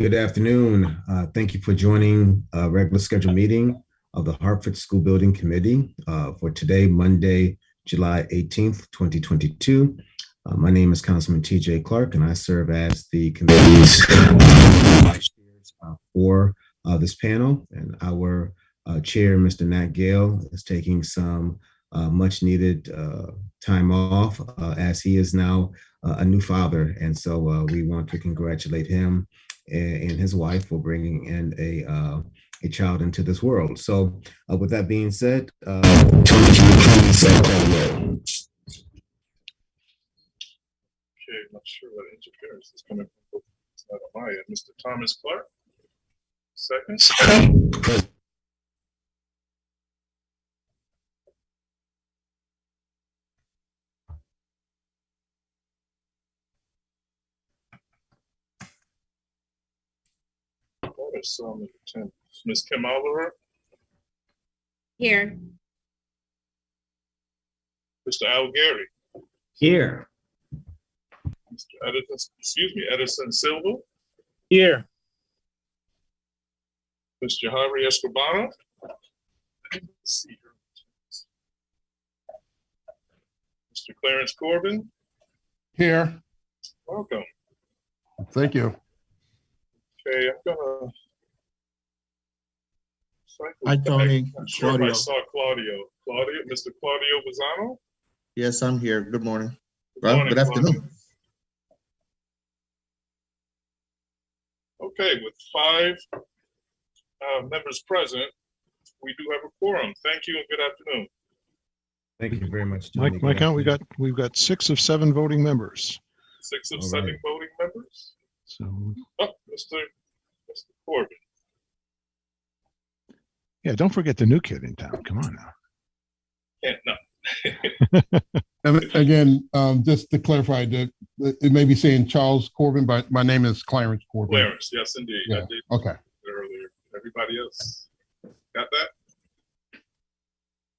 Good afternoon. Thank you for joining a regular scheduled meeting of the Hartford School Building Committee for today, Monday, July 18th, 2022. My name is Councilman TJ Clark, and I serve as the committee's vice chairs for this panel. And our chair, Mr. Nat Gale, is taking some much needed time off as he is now a new father. And so we want to congratulate him and his wife for bringing in a child into this world. So with that being said, Okay, not sure what interference is coming from. It's not on my end. Mr. Thomas Clark, second. Ms. Kim Oliver. Here. Mr. Al Gary. here. Mr. Edison Silva. Here. Mr. Harvey Escobar. See her. Mr. Clarence Corbin. Here. Welcome. Thank you. Okay, I'm gonna. Hi, Tony. I'm sure Claudio. I saw Claudio. Mr. Claudio Bazzano. Yes, I'm here. Good morning. Good morning, Good afternoon. Claudio. Okay, with 5 members present, we do have a quorum. Thank you and good afternoon. Thank you very much, Tony. My count, we've got 6 of 7 voting members. 6 of All 7 right. voting members. So Oh, Mr. Corbin. yeah, don't forget the new kid in town. Come on now. Can't, no. Again, just to clarify that it may be saying Charles Corbin, but my name is Clarence Corbin. Clarence, yes, indeed. Yeah. I did Okay. earlier. Everybody else got that?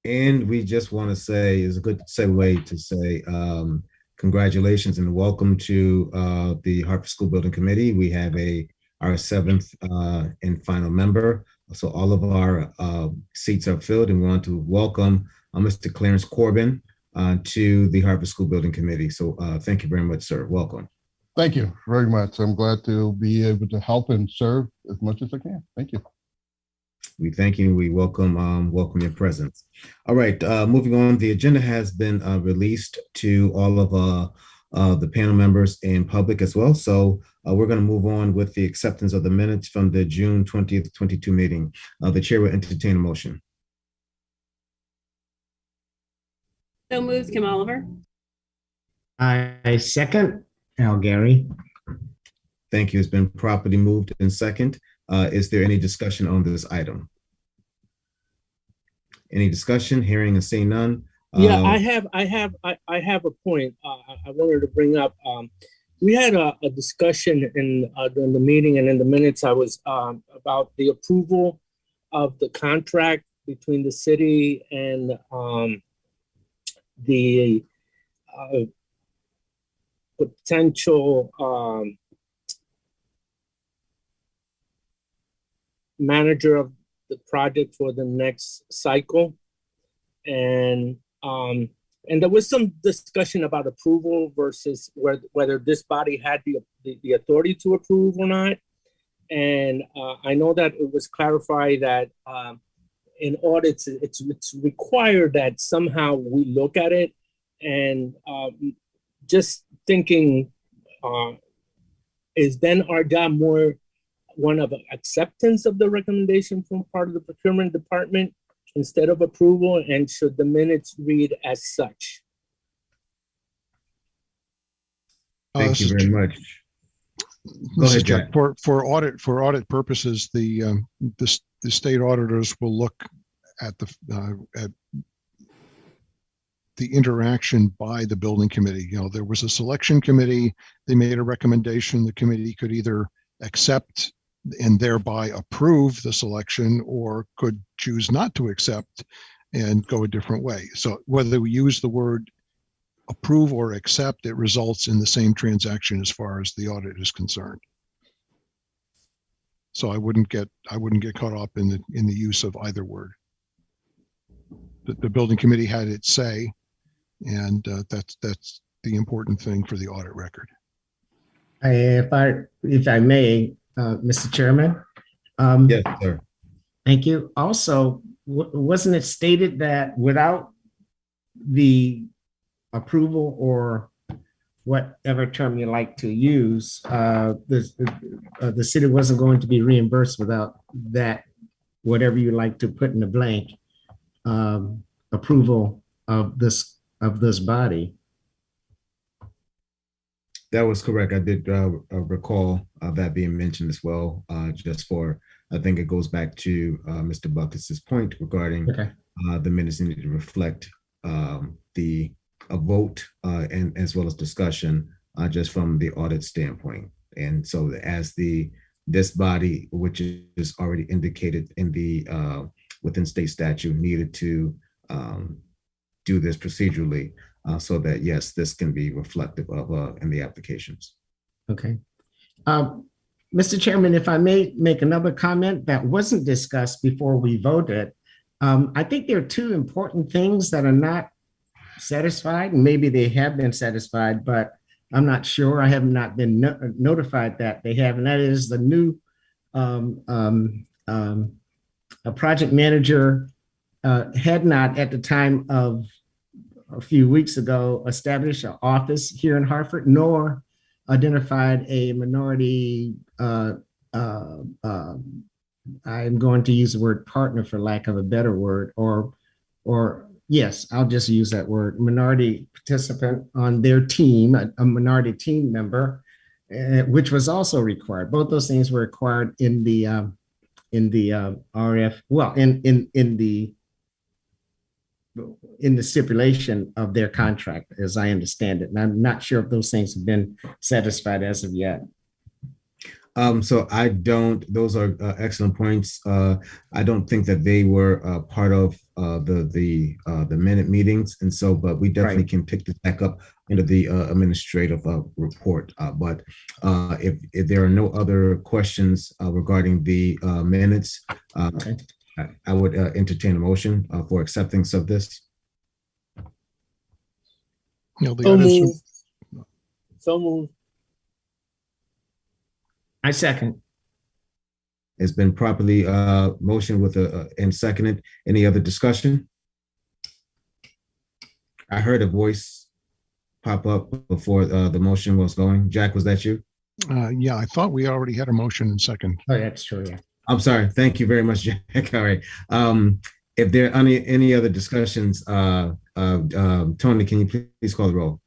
And we just want to say, is a good segue to say congratulations and welcome to the Hartford School Building Committee. We have our 7th and final member. So all of our seats are filled, and we want to welcome Mr. Clarence Corbin to the Hartford School Building Committee. So thank you very much, sir. Welcome. Thank you very much. I'm glad to be able to help and serve as much as I can. Thank you. We thank you. We welcome your presence. All right, moving on. The agenda has been released to all of the panel members and public as well. So we're going to move on with the acceptance of the minutes from the June 20th, 22 meeting. The chair will entertain a motion. So moves, Kim Oliver. I second Al Gary. Thank you. It's been properly moved in second. Is there any discussion on this item? Any discussion? Hearing and seeing none. Yeah, I have a point I wanted to bring up. We had a discussion during the meeting and in the minutes. I was about the approval of the contract between the city and the potential manager of the project for the next cycle, and there was some discussion about approval versus whether this body had the authority to approve or not. And I know that it was clarified that in audits it's required that somehow we look at it, and just thinking, is then our job more one of acceptance of the recommendation from part of the procurement department instead of approval, and should the minutes read as such? Thank you very much. Go ahead, Jack. For audit purposes, the state auditors will look at the interaction by the building committee. You know, there was a selection committee. They made a recommendation. The committee could either accept and thereby approve the selection, or could choose not to accept and go a different way. So whether we use the word approve or accept, it results in the same transaction as far as the audit is concerned. So I wouldn't get caught up in the use of either word. The building committee had its say, and that's the important thing for the audit record. If I may, Mr. Chairman. Yes, sir. Thank you. Also, wasn't it stated that without the approval, or whatever term you like to use, the city wasn't going to be reimbursed without that, whatever you like to put in the blank, approval of this body? That was correct. I did recall that being mentioned as well. Just for, I think it goes back to Mr. Buckets' point regarding the minutes need to reflect a vote and as well as discussion just from the audit standpoint. And so as this body, which is already indicated in the within state statute, needed to do this procedurally so that, yes, this can be reflective of in the applications. Okay. Mr. Chairman, if I may make another comment that wasn't discussed before we voted, I think there are two important things that are not satisfied, and maybe they have been satisfied, but I'm not sure. I have not been notified that they have, and that is the new a project manager had not, at the time of a few weeks ago, established an office here in Hartford, nor identified a minority, I'm going to use the word partner for lack of a better word, or yes, I'll just use that word, minority participant on their team, a minority team member, which was also required. Both those things were required in the RF, well, in the stipulation of their contract, as I understand it. And I'm not sure if those things have been satisfied as of yet. So I don't, those are excellent points. I don't think that they were part of the minute meetings. And so, but we definitely can pick this back up into the administrative report. But if there are no other questions regarding the minutes, I would entertain a motion for acceptance of this. You know, So moved. I second. It's been properly motioned with and seconded. Any other discussion? I heard a voice pop up before the motion was going. Jack, was that you? Yeah, I thought we already had a motion and second. Oh, that's true, yeah. I'm sorry. Thank you very much, Jack. All right. If there are any other discussions, Tony, can you please call the roll?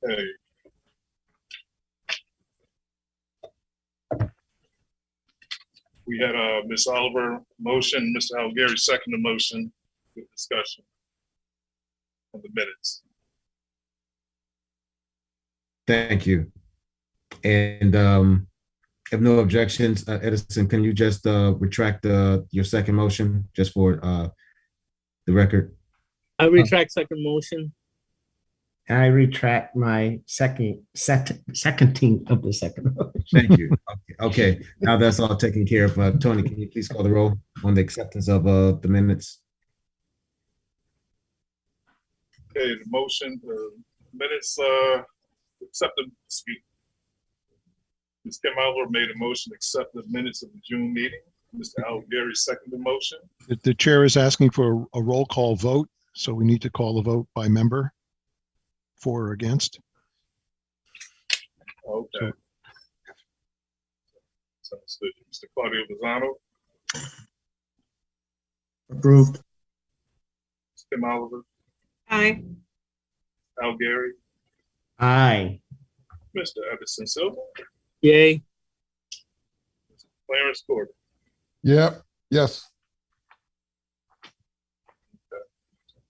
Okay. We had Ms. Oliver motion, Mr. Algary second the motion with discussion on the minutes. Thank you. And if no objections, Edison, can you just retract your second motion just for the record? I retract second motion. I retract my seconding of the second motion. Thank you. Okay. Now that's all taken care of. Tony, can you please call the roll on the acceptance of the minutes? Okay, the motion, minutes accepted. Ms. Kim Oliver made a motion to accept the minutes of the June meeting. Mr. Algary seconded the motion. The chair is asking for a roll call vote, so we need to call the vote by member, for or against. Okay. Sounds good. Mr. Claudio Bazzano, Approved. Ms. Kim Oliver, Aye. Algary, Aye. Mr. Edison Silva, Yay. Clarence Corbin. Yep. Yes.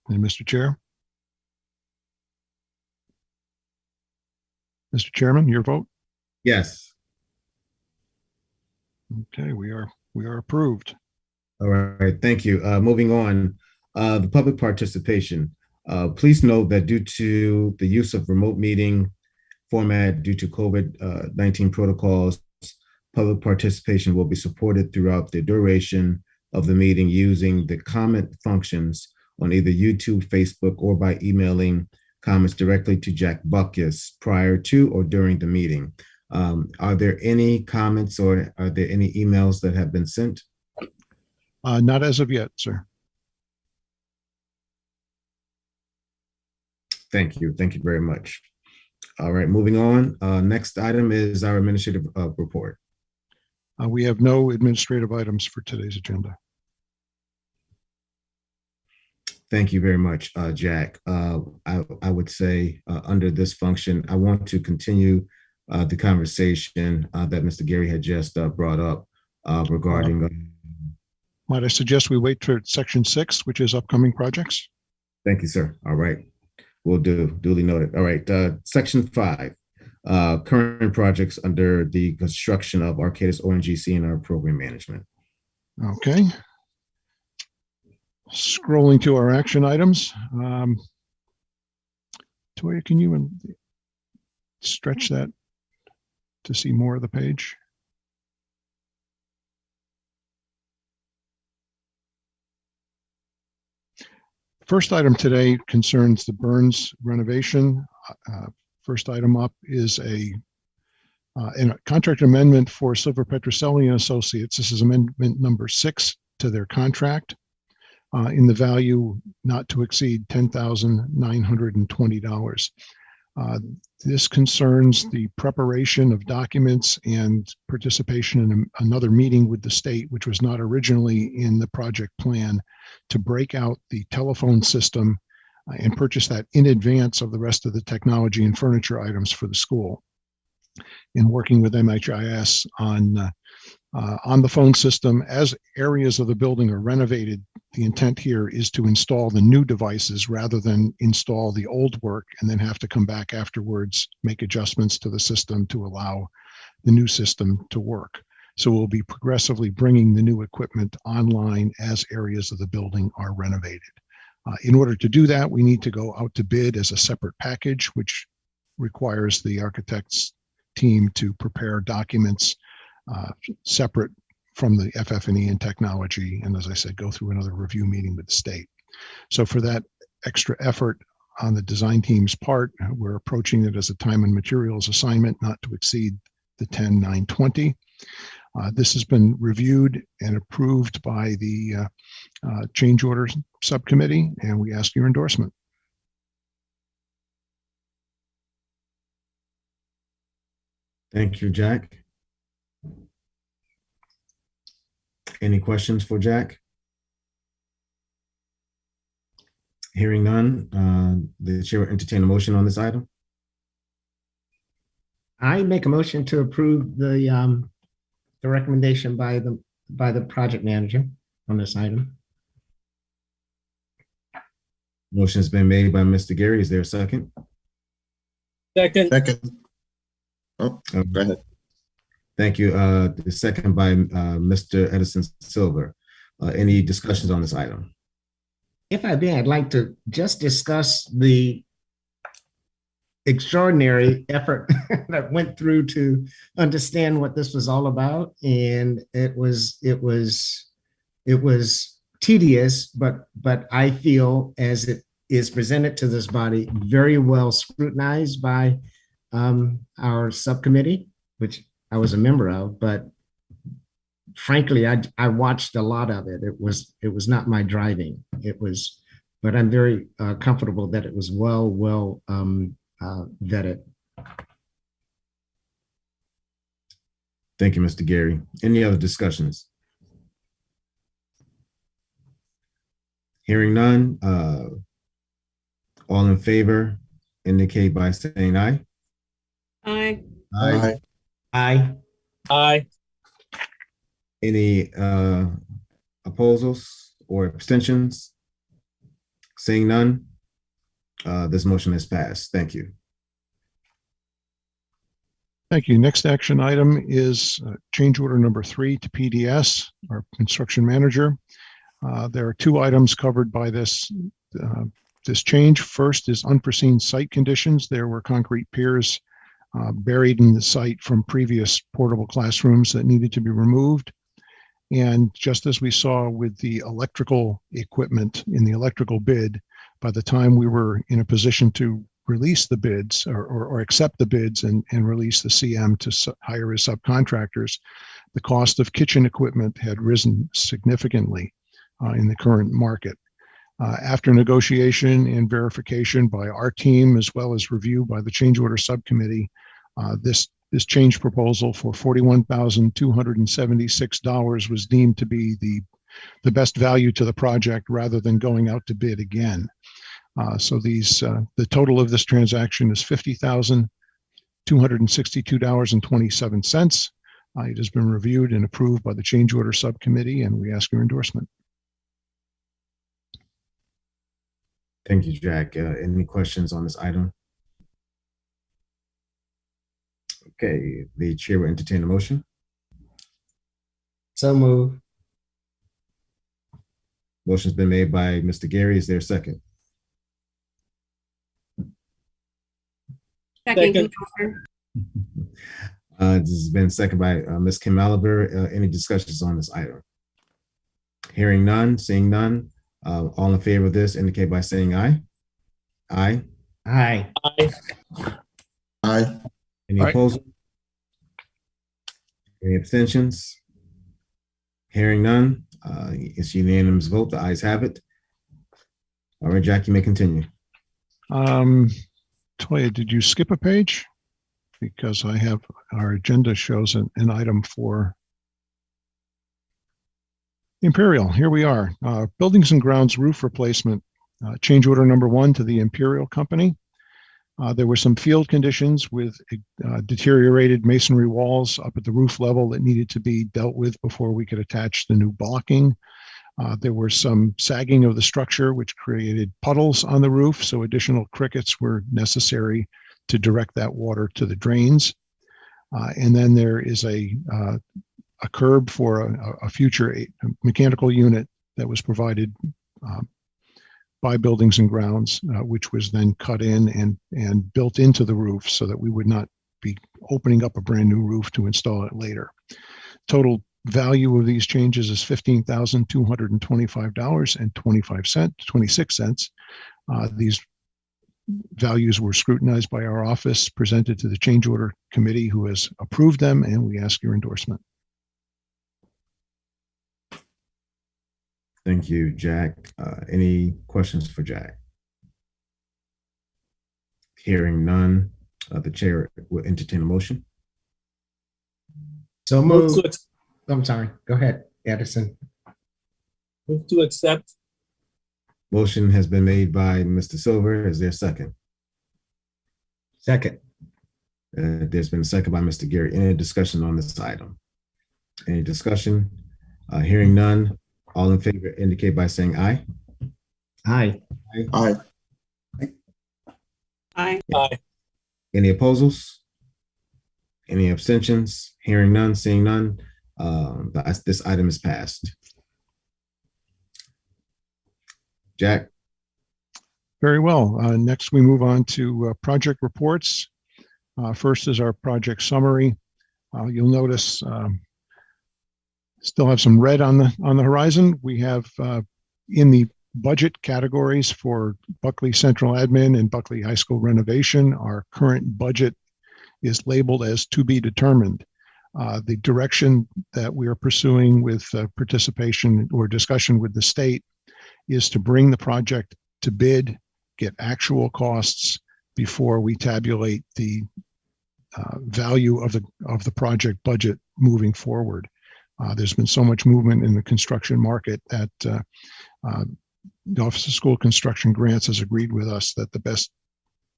And Mr. Chair? Mr. Chairman, your vote? Yes. Okay, we are approved. All right. Thank you. Moving on, the public participation. Please note that due to the use of remote meeting format due to COVID-19 protocols, public participation will be supported throughout the duration of the meeting using the comment functions on either YouTube, Facebook, or by emailing comments directly to Jack Buckus prior to or during the meeting. Are there any comments or are there any emails that have been sent? Not as of yet, sir. Thank you. Thank you very much. All right, moving on. Next item is our administrative report. We have no administrative items for today's agenda. Thank you very much, Jack. I would say under this function, I want to continue the conversation that Mr. Gary had just brought up regarding. Might I suggest we wait for section 6, which is upcoming projects? Thank you, sir. All right, will do. Duly noted. All right, section 5, current projects under the construction of Arcadis ONGC and our program management. Okay. Scrolling to our action items. Toya, can you stretch that to see more of the page? First item today concerns the Burns renovation. First item up is a contract amendment for Silver Petroselli and Associates. This is amendment number 6 to their contract in the value not to exceed $10,920. This concerns the preparation of documents and participation in another meeting with the state, which was not originally in the project plan, to break out the telephone system and purchase that in advance of the rest of the technology and furniture items for the school. In working with MHIS on the phone system, as areas of the building are renovated, the intent here is to install the new devices rather than install the old work and then have to come back afterwards, make adjustments to the system to allow the new system to work. So we'll be progressively bringing the new equipment online as areas of the building are renovated. In order to do that, we need to go out to bid as a separate package, which requires the architect's team to prepare documents separate from the FF&E and technology, and as I said, go through another review meeting with the state. So for that extra effort on the design team's part, we're approaching it as a time and materials assignment not to exceed the $10,920. This has been reviewed and approved by the change orders subcommittee, and we ask your endorsement. Thank you, Jack. Any questions for Jack? Hearing none, the chair will entertain a motion on this item. I make a motion to approve the recommendation by the project manager on this item. Motion has been made by Mr. Gary. Is there a second? Second. Second. Oh, go ahead. Thank you. The second by Mr. Edison Silver. Any discussions on this item? If I may, I'd like to just discuss the extraordinary effort that went through to understand what this was all about. And it was tedious, but I feel as it is presented to this body, very well scrutinized by our subcommittee, which I was a member of, but frankly, I watched a lot of it. It was not my driving. But I'm very comfortable that it was well vetted. Thank you, Mr. Gary. Any other discussions? Hearing none, all in favor indicate by saying aye. Aye. Aye. Aye. Aye. Any opposals or abstentions? Seeing none, this motion has passed. Thank you. Thank you. Next action item is change order number 3 to PDS, our construction manager. There are 2 items covered by this this change. First is unforeseen site conditions. There were concrete piers buried in the site from previous portable classrooms that needed to be removed. And just as we saw with the electrical equipment in the electrical bid, by the time we were in a position to release the bids or accept the bids and release the CM to hire as subcontractors, the cost of kitchen equipment had risen significantly in the current market. After negotiation and verification by our team, as well as review by the change order subcommittee, this change proposal for $41,276 was deemed to be the best value to the project rather than going out to bid again. So the total of this transaction is $50,262.27. It has been reviewed and approved by the change order subcommittee, and we ask your endorsement. Thank you, Jack. Any questions on this item? Okay, the chair will entertain a motion. So move. Motion's been made by Mr. Gary. Is there a second? Second, Second. Kim Oliver. This has been seconded by Ms. Kim Oliver. Any discussions on this item? Hearing none, seeing none. All in favor of this indicate by saying aye. Aye. Aye. Aye. Aye. Any Aye. opposed? Any abstentions? Hearing none. It's unanimous vote. The ayes have it. All right, Jack, you may continue. Toya, did you skip a page? Because I have, our agenda shows an item for Imperial. Here we are. Buildings and Grounds roof replacement. Change order number 1 to the Imperial Company. There were some field conditions with deteriorated masonry walls up at the roof level that needed to be dealt with before we could attach the new blocking. There were some sagging of the structure, which created puddles on the roof, so additional crickets were necessary to direct that water to the drains. And then there is a curb for a future mechanical unit that was provided by Buildings and Grounds, which was then cut in and built into the roof so that we would not be opening up a brand new roof to install it later. Total value of these changes is $15,225.26. These values were scrutinized by our office, presented to the change order committee, who has approved them, and we ask your endorsement. Thank you, Jack. Any questions for Jack? Hearing none, the chair will entertain a motion. So Move move. to, I'm sorry. Go ahead, Edison. move to accept. Motion has been made by Mr. Silver. Is there a second? Second. There's been a second by Mr. Gary. Any discussion on this item? Any discussion? Hearing none. All in favor indicate by saying aye. Aye. Aye. Aye. Aye. Any opposals? Any abstentions? Hearing none, seeing none. This item is passed. Jack? Very well. Next, we move on to project reports. First is our project summary. You'll notice still have some red on the horizon. We have in the budget categories for Buckley Central Admin and Buckley High School renovation, our current budget is labeled as to be determined. The direction that we are pursuing with participation or discussion with the state is to bring the project to bid, get actual costs before we tabulate the value of the project budget moving forward. There's been so much movement in the construction market that the Office of School Construction Grants has agreed with us that the best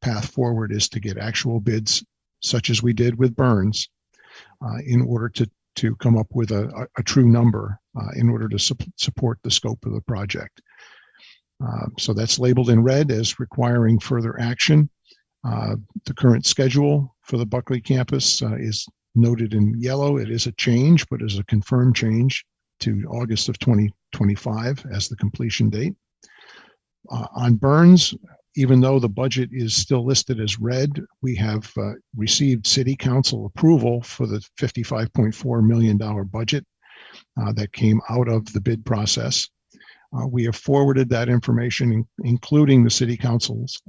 path forward is to get actual bids, such as we did with Burns, in order to come up with a true number in order to support the scope of the project. So that's labeled in red as requiring further action. The current schedule for the Buckley campus is noted in yellow. It is a change, but is a confirmed change to August of 2025 as the completion date. On Burns, even though the budget is still listed as red, we have received city council approval for the $55.4 million budget that came out of the bid process. We have forwarded that information, including the city council's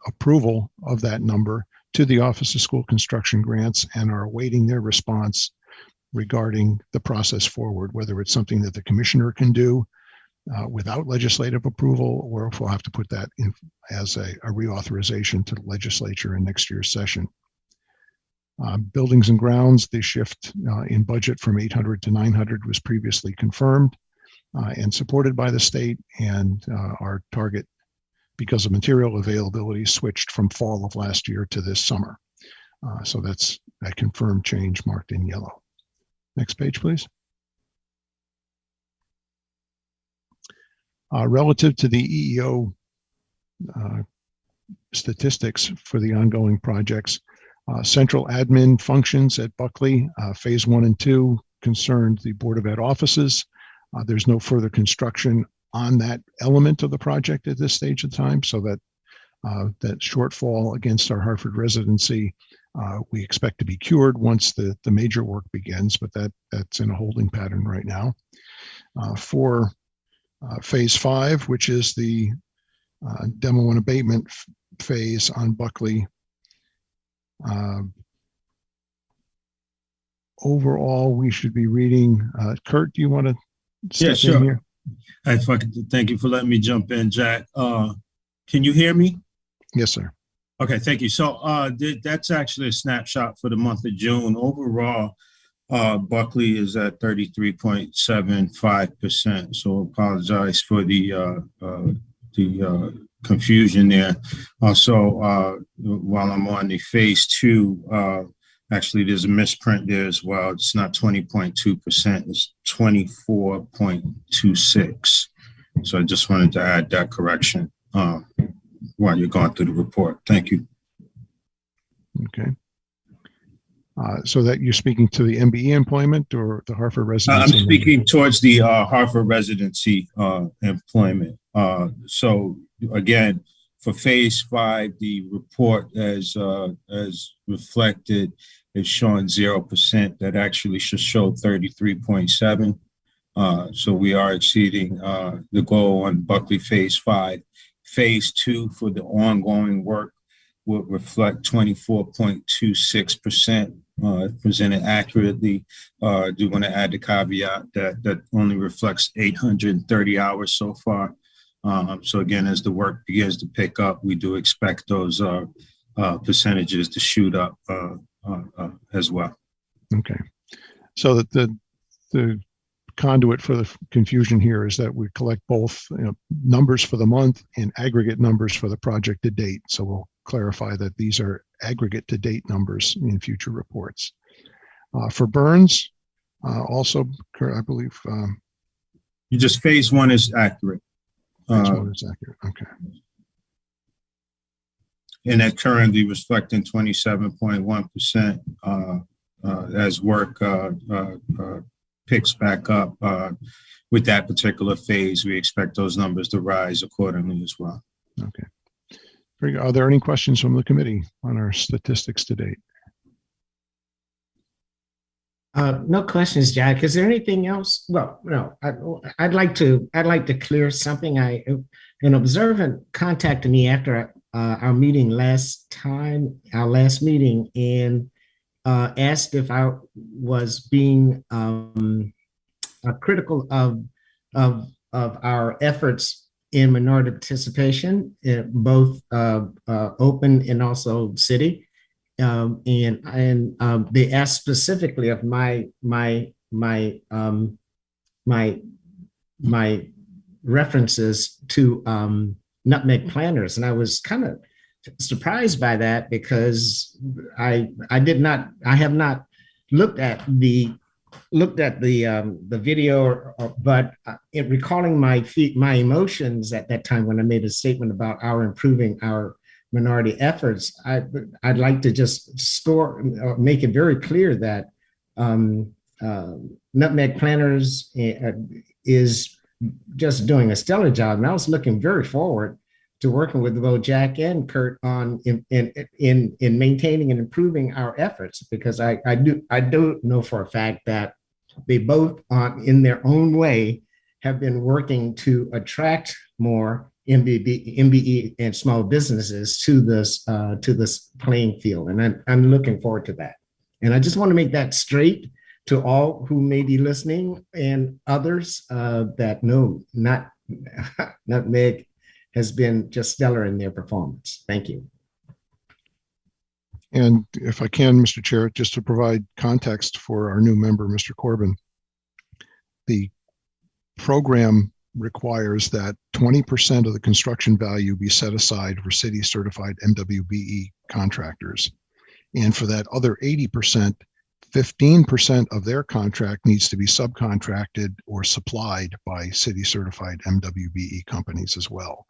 approval of that number, to the Office of School Construction Grants, and are awaiting their response regarding the process forward, whether it's something that the commissioner can do without legislative approval, or if we'll have to put that in as a reauthorization to the legislature in next year's session. Buildings and grounds, the shift in budget from 800 to 900 was previously confirmed and supported by the state, and our target, because of material availability, switched from fall of last year to this summer. So that's a confirmed change marked in yellow. Next page, please. Relative to the EEO statistics for the ongoing projects, central admin functions at Buckley, phase 1 and 2 concerned the Board of Ed offices. There's no further construction on that element of the project at this stage of time, so that that shortfall against our Hartford residency, we expect to be cured once the major work begins, but that's in a holding pattern right now. For phase 5, which is the demo and abatement phase on Buckley, overall, we should be reading. Kurt, do you want to step in here? Thank you for letting me jump in, Jack. Can you hear me? Yes, sir. Okay, thank you. So that's actually a snapshot for the month of June. Overall, Buckley is at 33.75%. So apologize for the confusion there. Also, while I'm on the phase 2, actually there's a misprint there as well. It's not 20.2%, it's 24.26. So I just wanted to add that correction while you're going through the report. Thank you. Okay. So that you're speaking to the MBE employment or the Hartford residency? I'm speaking towards the Hartford residency employment. So again, for phase 5, the report as reflected is showing 0%. That actually should show 33.7. So we are exceeding the goal on Buckley phase 5. Phase 2 for the ongoing work would reflect 24.26%. Presented accurately. Do want to add the caveat that only reflects 830 hours so far. So again, as the work begins to pick up, we do expect those percentages to shoot up as well. Okay. So that the conduit for the confusion here is that we collect both numbers for the month and aggregate numbers for the project to date. So we'll clarify that these are aggregate to date numbers in future reports. For Burns, also, I believe. You just phase 1 is accurate. Phase 1 is accurate. Okay. And that currently reflecting 27.1% as work picks back up with that particular phase. We expect those numbers to rise accordingly as well. Okay. Very good. Are there any questions from the committee on our statistics to date? No questions, Jack. Is there anything else? Well, no. I'd like to clear something. An observant contacted me after our meeting last meeting, and asked if I was being critical of our efforts in minority participation, both open and also city. And they asked specifically of my references to nutmeg planters, and I was kind of surprised by that because I have not looked at the video, but in recalling my emotions at that time when I made a statement about improving our minority efforts, I'd like to just make it very clear that nutmeg planters is just doing a stellar job. And I was looking very forward to working with both Jack and Kurt on in maintaining and improving our efforts, because I do know for a fact that they both in their own way have been working to attract more MBE and small businesses to this playing field. And I'm looking forward to that. And I just want to make that straight to all who may be listening and others that know Nutmeg has been just stellar in their performance. Thank you. And if I can, Mr. Chair, just to provide context for our new member, Mr. Corbin, the program requires that 20% of the construction value be set aside for city certified MWBE contractors. And for that other 80%, 15% of their contract needs to be subcontracted or supplied by city certified MWBE companies as well.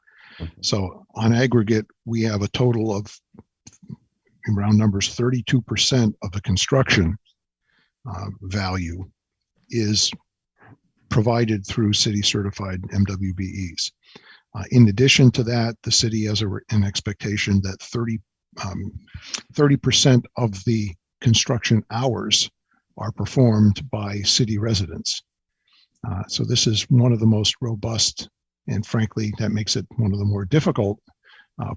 So on aggregate, we have a total of, in round numbers, 32% of the construction value is provided through city certified MWBEs. In addition to that, the city has an expectation that 30% of the construction hours are performed by city residents. So this is one of the most robust, and frankly, that makes it one of the more difficult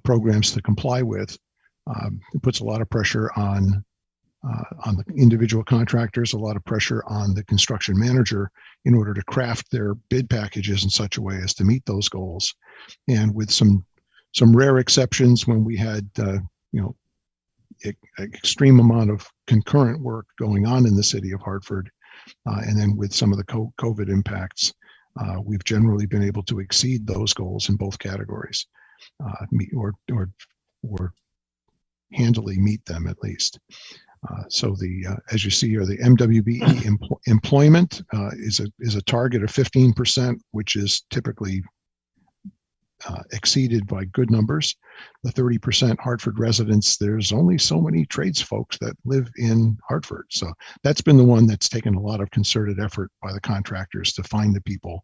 programs to comply with. It puts a lot of pressure on the individual contractors, a lot of pressure on the construction manager in order to craft their bid packages in such a way as to meet those goals. And with some rare exceptions, when we had extreme amount of concurrent work going on in the city of Hartford, and then with some of the COVID impacts, we've generally been able to exceed those goals in both categories, or handily meet them at least. So as you see here, the MWBE employment is a target of 15%, which is typically exceeded by good numbers. The 30% Hartford residents, there's only so many trades folks that live in Hartford. So that's been the one that's taken a lot of concerted effort by the contractors to find the people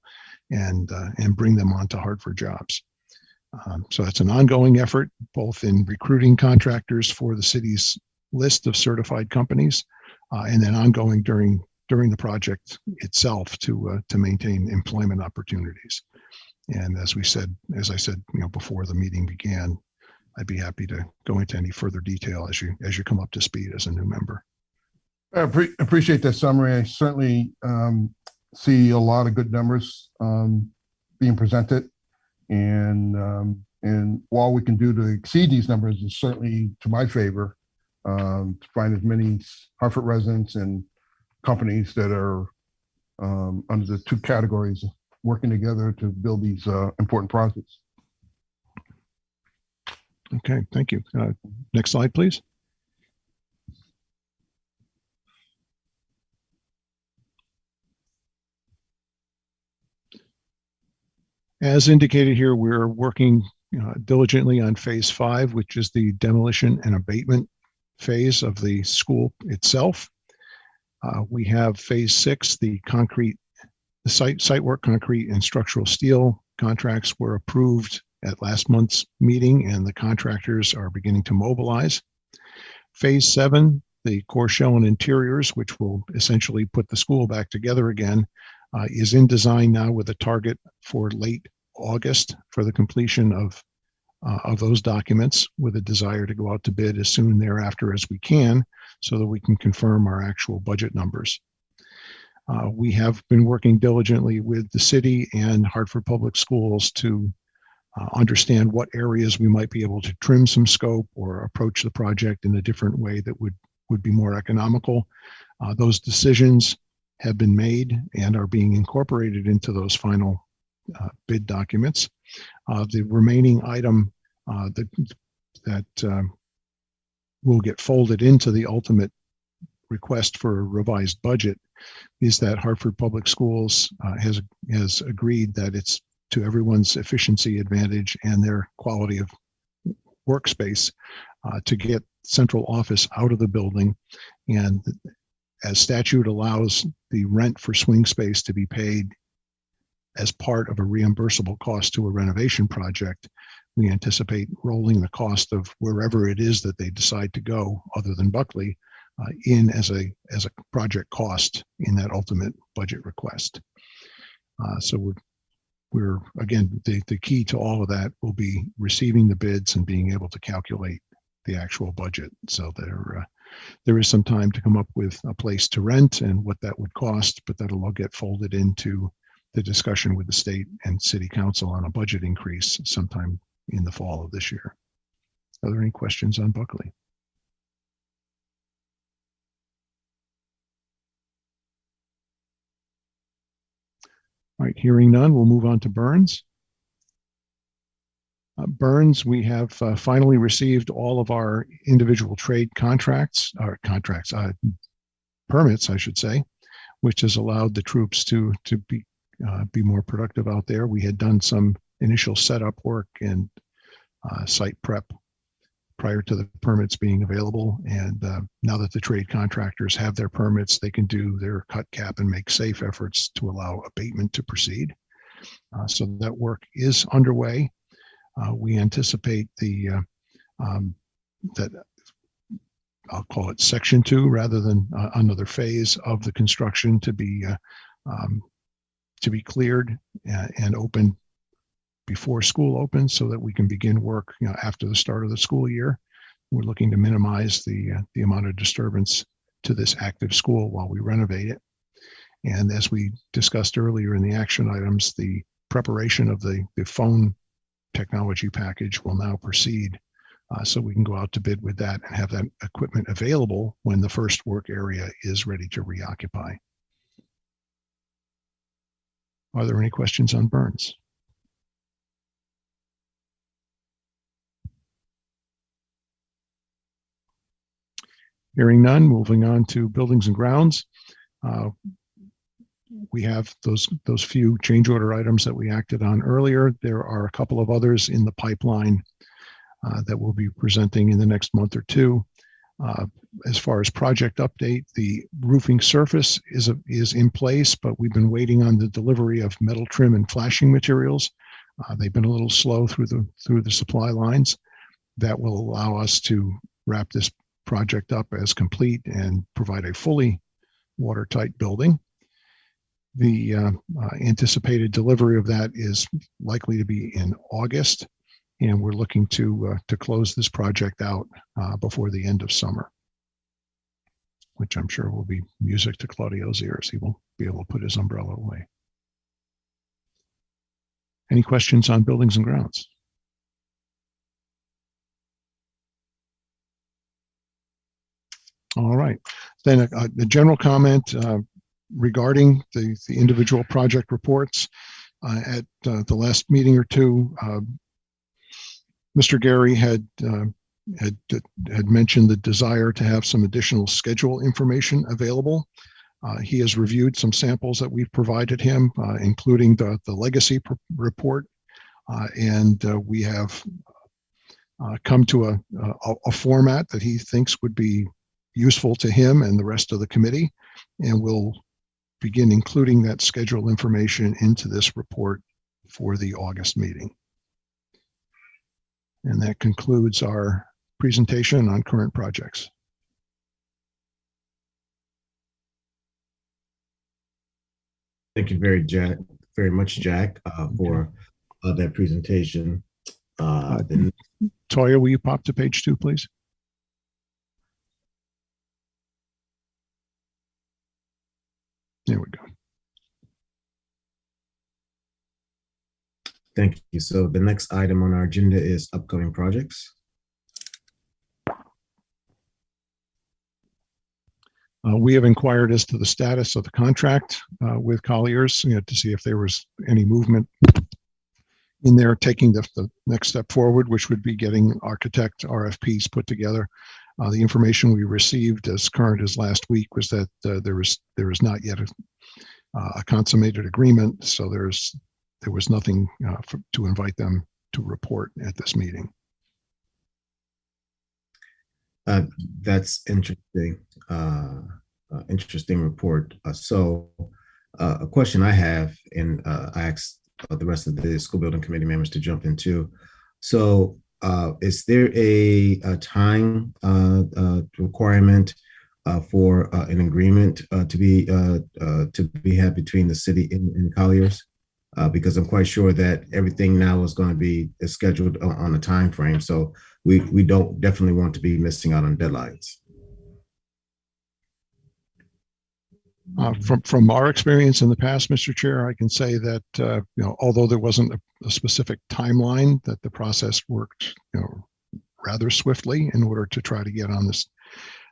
and bring them onto Hartford jobs. So it's an ongoing effort, both in recruiting contractors for the city's list of certified companies, and then ongoing during the project itself to maintain employment opportunities. And as I said, before the meeting began, I'd be happy to go into any further detail as you come up to speed as a new member. I appreciate that summary. I certainly see a lot of good numbers being presented, and while we can do to exceed these numbers is certainly to my favor. To find as many Hartford residents and companies that are under the two categories working together to build these important projects. Okay, thank you. Next slide, please. As indicated here, we're working diligently on phase 5, which is the demolition and abatement phase of the school itself. We have phase 6, the site work, concrete and structural steel contracts were approved at last month's meeting, and the contractors are beginning to mobilize. Phase 7, the core shell and interiors, which will essentially put the school back together again, is in design now with a target for late August for the completion of those documents, with a desire to go out to bid as soon thereafter as we can, so that we can confirm our actual budget numbers. We have been working diligently with the city and Hartford Public Schools to understand what areas we might be able to trim some scope or approach the project in a different way that would be more economical. Those decisions have been made and are being incorporated into those final bid documents. The remaining item that will get folded into the ultimate request for a revised budget is that Hartford Public Schools has agreed that it's to everyone's efficiency advantage and their quality of workspace to get central office out of the building, and as statute allows the rent for swing space to be paid as part of a reimbursable cost to a renovation project, we anticipate rolling the cost of wherever it is that they decide to go, other than Buckley, in as a project cost in that ultimate budget request. So we're again, the key to all of that will be receiving the bids and being able to calculate the actual budget. So there is some time to come up with a place to rent and what that would cost, but that'll all get folded into the discussion with the state and city council on a budget increase sometime in the fall of this year. Are there any questions on Buckley? All right, hearing none, we'll move on to Burns. Burns, we have finally received all of our individual trade permits, I should say, which has allowed the troops to be more productive out there. We had done some initial setup work and site prep prior to the permits being available. And now that the trade contractors have their permits, they can do their cut cap and make safe efforts to allow abatement to proceed. So that work is underway. We anticipate that I'll call it section 2 rather than another phase of the construction to be cleared and open before school opens, so that we can begin work after the start of the school year. We're looking to minimize the amount of disturbance to this active school while we renovate it. And as we discussed earlier in the action items, the preparation of the phone technology package will now proceed, so we can go out to bid with that and have that equipment available when the first work area is ready to reoccupy. Are there any questions on Burns? Hearing none, moving on to buildings and grounds. We have those few change order items that we acted on earlier. There are a couple of others in the pipeline that we'll be presenting in the next month or two. As far as project update, the roofing surface is in place, but we've been waiting on the delivery of metal trim and flashing materials. They've been a little slow through the supply lines. That will allow us to wrap this project up as complete and provide a fully watertight building. The anticipated delivery of that is likely to be in August, and we're looking to close this project out before the end of summer, which I'm sure will be music to Claudio's ears. He won't be able to put his umbrella away. Any questions on buildings and grounds? All right, then the general comment regarding the individual project reports. At the last meeting or two, Mr. Gary had mentioned the desire to have some additional schedule information available. He has reviewed some samples that we've provided him, including the legacy report, and we have come to a format that he thinks would be useful to him and the rest of the committee, and we'll begin including that schedule information into this report for the August meeting. And that concludes our presentation on current projects. Thank you very much, Jack, for that presentation. Toya, will you pop to page 2, please? There we go. Thank you. So the next item on our agenda is upcoming projects. We have inquired as to the status of the contract with Colliers, to see if there was any movement in there taking the next step forward, which would be getting architect RFPs put together. The information we received as current as last week was that there is not yet a consummated agreement, so there was nothing to invite them to report at this meeting. That's interesting. Interesting report. So A question I have, and I asked the rest of the school building committee members to jump into. So is there a time requirement for an agreement to be had between the city and Colliers? Because I'm quite sure that everything now is going to be scheduled on a time frame. So we don't definitely want to be missing out on deadlines. From our experience in the past, Mr. Chair, I can say that although there wasn't a specific timeline, that the process worked rather swiftly in order to try to get on this,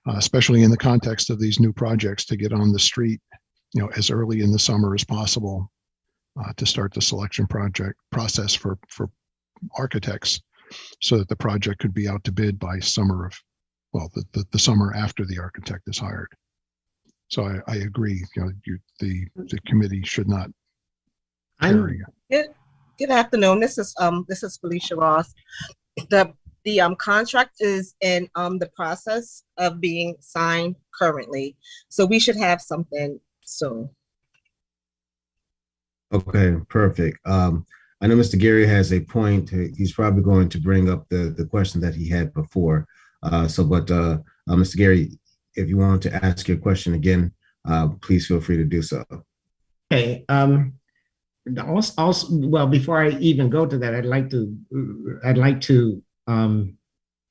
especially in the context of these new projects, to get on the street as early in the summer as possible, to start the selection process for architects, so that the project could be out to bid by summer the summer after the architect is hired. So I agree. The committee should not carry. Good afternoon. This is Felicia Ross. The contract is in the process of being signed currently, so we should have something soon. Okay, perfect. I know Mr. Gary has a point. He's probably going to bring up the question that he had before. Mr. Gary, if you want to ask your question again, please feel free to do so. Okay. Well, before I even go to that, I'd like to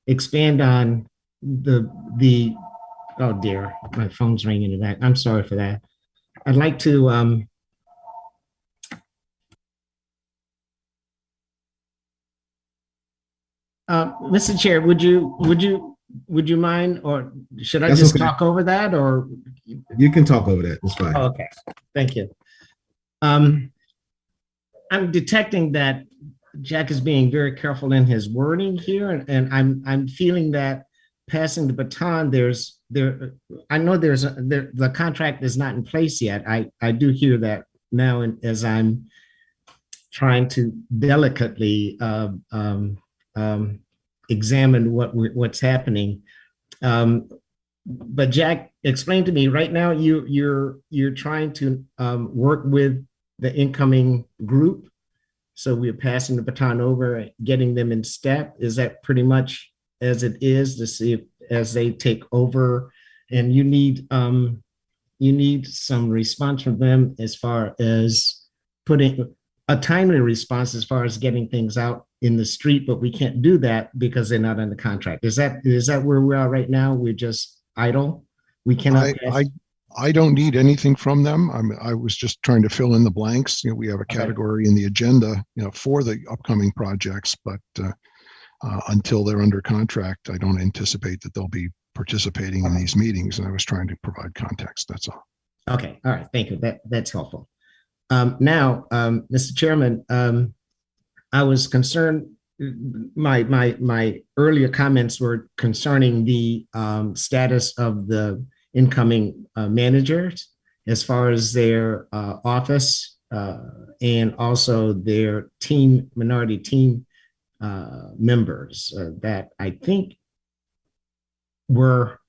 expand on the. Oh dear, my phone's ringing in the back. I'm sorry for that. I'd like to. Mr. Chair, would you mind, or should I just talk over that, or? You can talk over that, it's fine. Oh, okay, thank you. I'm detecting that Jack is being very careful in his wording here, and I'm feeling that passing the baton, I know the contract is not in place yet. I do hear that now, and as I'm trying to delicately examine what's happening. But Jack, explain to me right now, you're trying to work with the incoming group. So we're passing the baton over, getting them in step. Is that pretty much as it is, to see if, as they take over, and you need some response from them as far as putting a timely response as far as getting things out in the street, but we can't do that because they're not under contract. Is that where we are right now? We're just idle. We cannot. I don't need anything from them. I was just trying to fill in the blanks. We have a category in the agenda, for the upcoming projects, but until they're under contract, I don't anticipate that they'll be participating in these meetings. And I was trying to provide context. That's all. Okay. All right. Thank you. That's helpful. Now, Mr. Chairman, I was concerned. My earlier comments were concerning the status of the incoming managers as far as their office and also their minority team members that I think were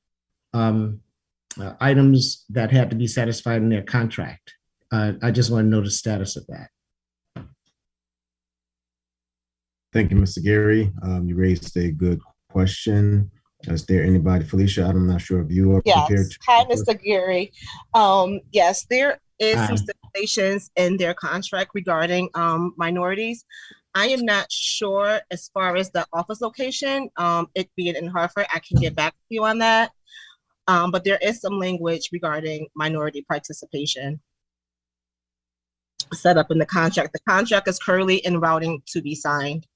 items that had to be satisfied in their contract. I just want to know the status of that. Thank you, Mr. Gary. You raised a good question. Is there anybody, Felicia? I'm not sure if you are prepared. Hi, Mr. Gary. Yes, there is some stipulations in their contract regarding minorities. I am not sure as far as the office location, it being in Hartford. I can get back to you on that. But there is some language regarding minority participation set up in the contract. The contract is currently en routing to be signed.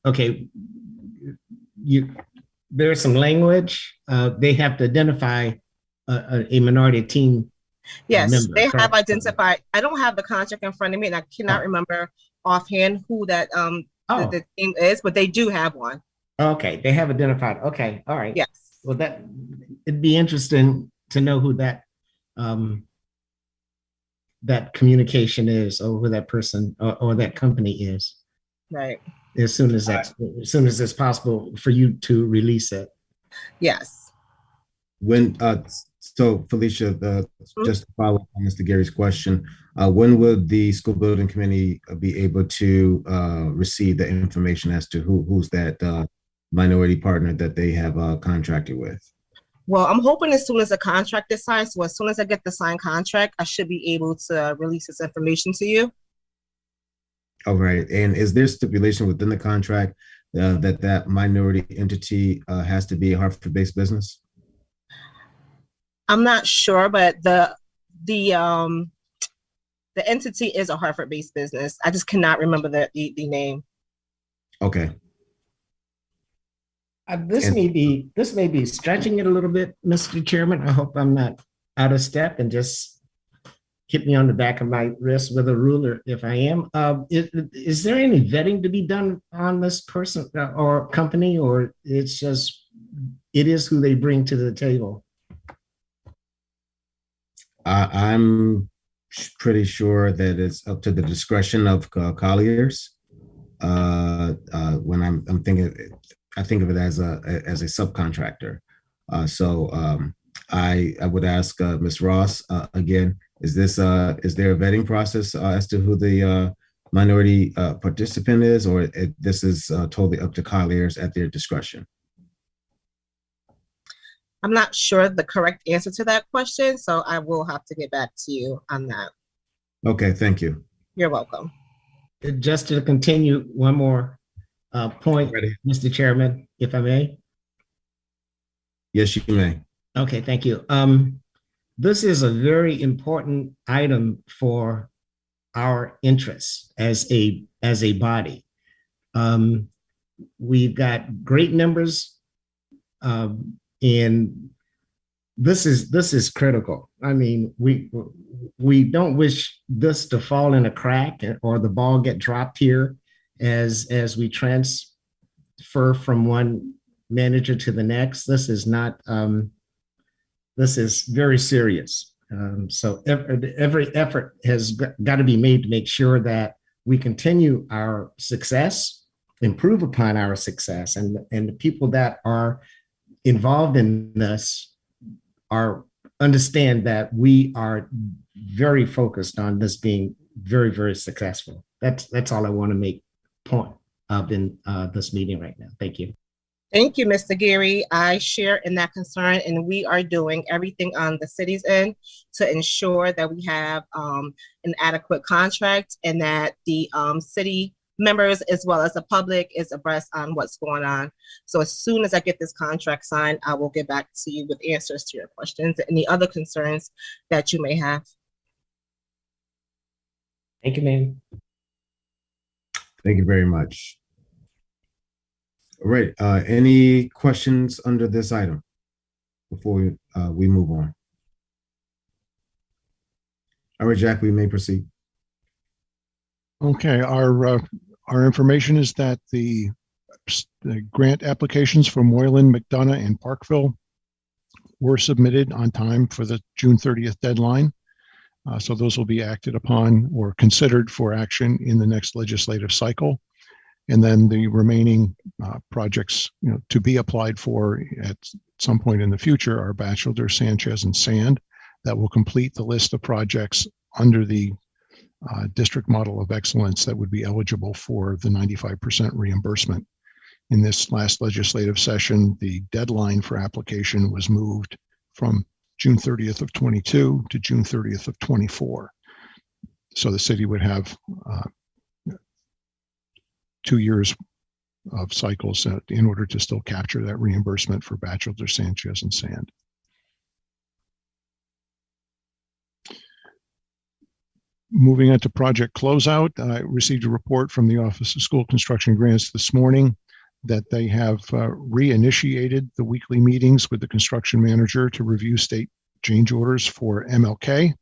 Okay. There's some language. They have to identify a minority team. Yes, member, they correct? have identified. I don't have the contract in front of me, and I cannot remember offhand who that the team is, but they do have one. Okay, they have identified. Okay, all right. Yes. Well, it'd be interesting to know who that that communication is, or who that person or that company is. Right. As soon as it's possible for you to release it. Yes. When So Felicia, just to follow up on Mr. Gary's question, when would the school building committee be able to receive the information as to who's that minority partner that they have contracted with? Well, I'm hoping as soon as the contract is signed, so as soon as I get the signed contract, I should be able to release this information to you. All right. And is there stipulation within the contract that minority entity has to be a Hartford-based business? I'm not sure, but the entity is a Hartford-based business. I just cannot remember the name. Okay. This may be stretching it a little bit, Mr. Chairman. I hope I'm not out of step and just hit me on the back of my wrist with a ruler if I am. Is there any vetting to be done on this person or company, or it's just, it is who they bring to the table? I'm pretty sure that it's up to the discretion of Colliers. When I'm thinking, I think of it as a subcontractor. I would ask Ms. Ross again. Is there a vetting process as to who the minority participant is, or this is totally up to Colliers at their discretion? I'm not sure the correct answer to that question, so I will have to get back to you on that. Okay, thank you. You're welcome. Just to continue one more point, Ready. Mr. Chairman, if I may. Yes, you may. Okay, thank you. This is a very important item for our interests as a body. We've got great numbers, and this is critical. I mean, we don't wish this to fall in a crack or the ball get dropped here as we transfer from one manager to the next. This is not. This is very serious. So every effort has got to be made to make sure that we continue our success, improve upon our success, and the people that are involved in this understand that we are very focused on this being very, very successful. That's all I want to make point of in this meeting right now. Thank you. Thank you, Mr. Gary. I share in that concern, and we are doing everything on the city's end to ensure that we have an adequate contract and that the city members as well as the public is abreast on what's going on. So as soon as I get this contract signed, I will get back to you with answers to your questions and any other concerns that you may have. Thank you, ma'am. Thank you very much. All right. Any questions under this item before we move on? All right, Jack, we may proceed. Okay, our information is that the grant applications for Moylan, McDonough, and Parkville were submitted on time for the June 30th deadline. So those will be acted upon or considered for action in the next legislative cycle. And then the remaining projects, to be applied for at some point in the future are Batchelder, Sanchez, and Sand. That will complete the list of projects under the district model of excellence that would be eligible for the 95% reimbursement. In this last legislative session, the deadline for application was moved from June 30th of 22 to June 30th of 24. So the city would have 2 years of cycles in order to still capture that reimbursement for Batchelder, Sanchez, and Sand. Moving on to project closeout, I received a report from the Office of School Construction Grants this morning that they have reinitiated the weekly meetings with the construction manager to review state change orders for MLK.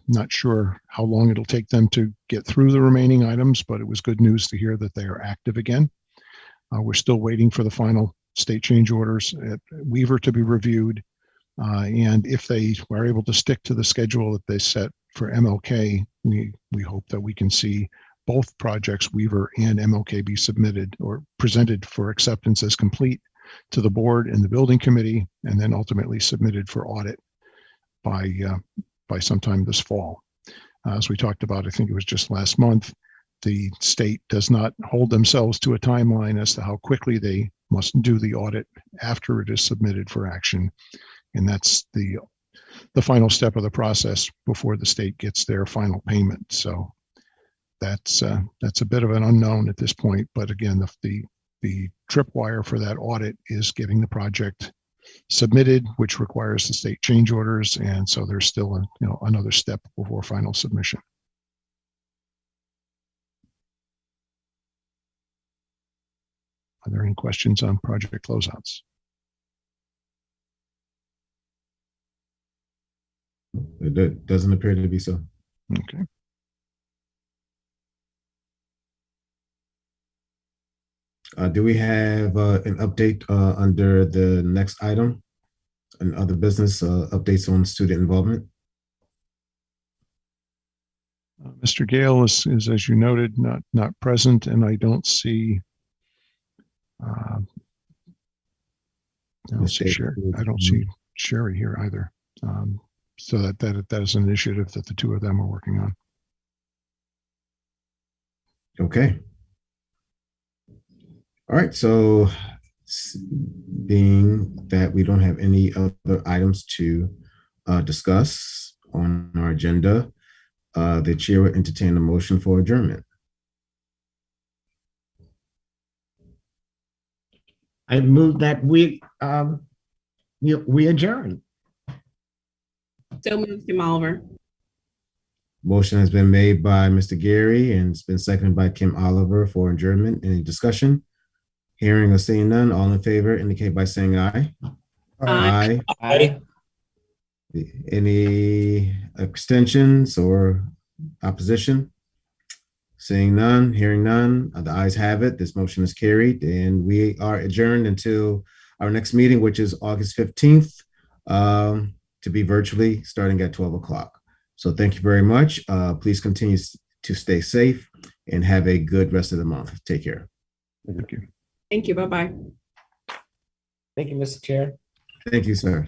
Not sure how long it'll take them to get through the remaining items, but it was good news to hear that they are active again. We're still waiting for the final state change orders at Weaver to be reviewed. And if they are able to stick to the schedule that they set for MLK, we hope that we can see both projects, Weaver and MLK, be submitted or presented for acceptance as complete to the board and the building committee, and then ultimately submitted for audit by sometime this fall. As we talked about, I think it was just last month, the state does not hold themselves to a timeline as to how quickly they must do the audit after it is submitted for action. And that's the final step of the process before the state gets their final payment. So that's a bit of an unknown at this point. But again, the tripwire for that audit is getting the project submitted, which requires the state change orders. And so there's still another step before final submission. Are there any questions on project closeouts? It doesn't appear to be so. Okay. Do we have an update under the next item and other business updates on student involvement? Mr. Gale is, as you noted, not present, and I don't see. I don't see Sherry here either. So that is an initiative that the two of them are working on. Okay. All right. So being that we don't have any other items to discuss on our agenda, the chair will entertain a motion for adjournment. I move that we adjourn. So moved, Kim Oliver. Motion has been made by Mr. Gary and it's been seconded by Kim Oliver for adjournment. Any discussion? Hearing or seeing none, all in favor indicate by saying aye. Aye. Aye. Any abstentions or opposition? Seeing none, hearing none, the ayes have it. This motion is carried and we are adjourned until our next meeting, which is August 15th, to be virtually starting at 12 o'clock. So thank you very much. Please continue to stay safe and have a good rest of the month. Take care. Thank you. Thank you. Bye-bye. Thank you, Mr. Chair. Thank you, sir.